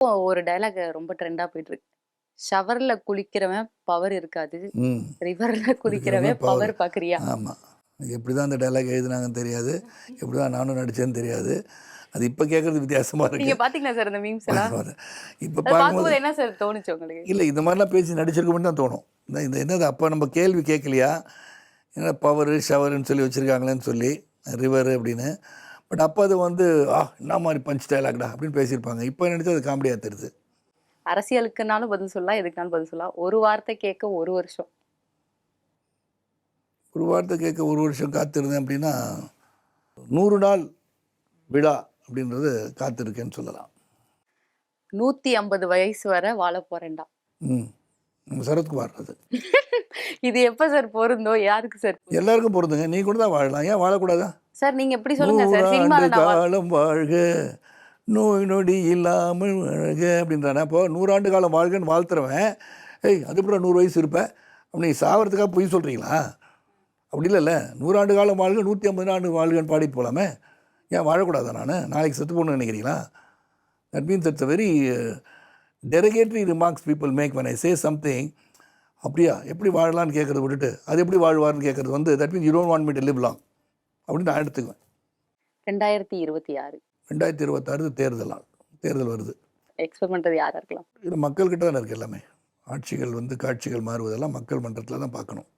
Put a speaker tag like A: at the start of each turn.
A: ஒரு டயலாக் ரொம்ப ட்ரெண்டா போயிட்டு இருக்கு. ஷவர்ல குளிக்கிறவன் பவர் இருக்காது.
B: ம்.
A: ரிவர்ல
B: குளிக்கிறவன்
A: குளிக்கிறவன் பவர் பார்க்குறியா?
B: ஆமா. எப்படி தான் அந்த டயலாக் எழுதுனாங்கன்னு தெரியாது. எப்படி தான் நானும் நடிச்சேன்னு தெரியாது. அது இப்ப கேட்கறது வித்தியாசமா இருக்கு.
A: நீங்க பார்த்தீங்களா சார் அந்த மீம்ஸ் எல்லாம்?
B: இப்ப
A: அத
B: பார்க்கும்போது
A: பார்க்கும்போது என்ன சார் தோணுச்சு உங்களுக்கு?
B: இல்ல இந்த மாரிலாம் பேசி நடிச்சிருக்கோம்னு தான் தோணும். இந்த என்னது அப்ப நம்ம கேள்வி கேட்கலையா? என்ன பவரு, ஷவருன்னு சொல்லி வச்சிருக்காங்களேன்னு சொல்லி, ரிவரு அப்படின்னு. பட் அப்ப அது வந்து, என்ன மாரி பஞ்ச் டயலாக்டா அப்படின்னு பேசியிருப்பாங்க. இப்ப நடிச்சா அது காமெடியா தெரியுது.
A: அரசியலுக்குனாலும் பதில் சொல்லலாம், எதுக்குனாலும் பதில் சொல்லலாம். ஒரு வார்த்தை கேட்க 1 வருஷம்.
B: ஒரு வார்த்தை கேட்க 1 வருஷம் காத்திருந்தேன் அப்படின்னா, 100 நாள் விழா அப்படின்றது காத்திருக்கேன்னு சொல்லலாம்.
A: 150 வயசு வரை வாழ போறேன்டா.
B: ம். சரத்குமார் அது.
A: இது எப்ப சார் பொருந்தும்? யாருக்கு சார்?
B: எல்லாருக்கும் பொருந்துங்க. நீ கூட தான் வாழலாம். ஏன் வாழக்கூடாதா?
A: சார் நீங்க எப்படி சொல்லுங்க
B: 100
A: சார்.
B: ஆண்டு
A: சினிமால நான்
B: காலம் வாழ்க, நோய் நொடி இல்லாமல் வாழ்க அப்படின்றானே. அப்போ 100 ஆண்டு காலம் வாழ்கன்னு வாழ்த்துறவன், ஏய் அது எப்படிடா 100 வயசு இருப்ப? அப்படி நீ சாவறதுக்காக பொய் சொல்கிறீங்களா? அப்படி இல்லைல்ல. 100 ஆண்டு காலம் வாழ்க, 150 ஆண்டு வாழ்கன்னு பாடிட்டு போகலாமே. ஏன் வாழக்கூடாதா நான்? நாளைக்கு செத்து போகணும்னு நினைக்கிறீங்களா? That means it's a very derogatory remarks people make when I say something. அப்படியா எப்படி வாழலான்னு கேட்குறத விட்டுட்டு, அது எப்படி வாழ்வார்னு கேட்குறது வந்து, that means you don't want me to live long அப்படின்னு நான் எடுத்துக்குவேன்.
A: 2026
B: 2026 தேர்தல் வருது.
A: எக்ஸ்பெக்ட் பண்றது யாரா இருக்கலாம்?
B: இது மக்கள்கிட்ட தானே இருக்குது எல்லாமே. ஆட்சிகள் வந்து காட்சிகள் மாறுவதெல்லாம் மக்கள் மன்றத்தில் தான் பார்க்கணும்.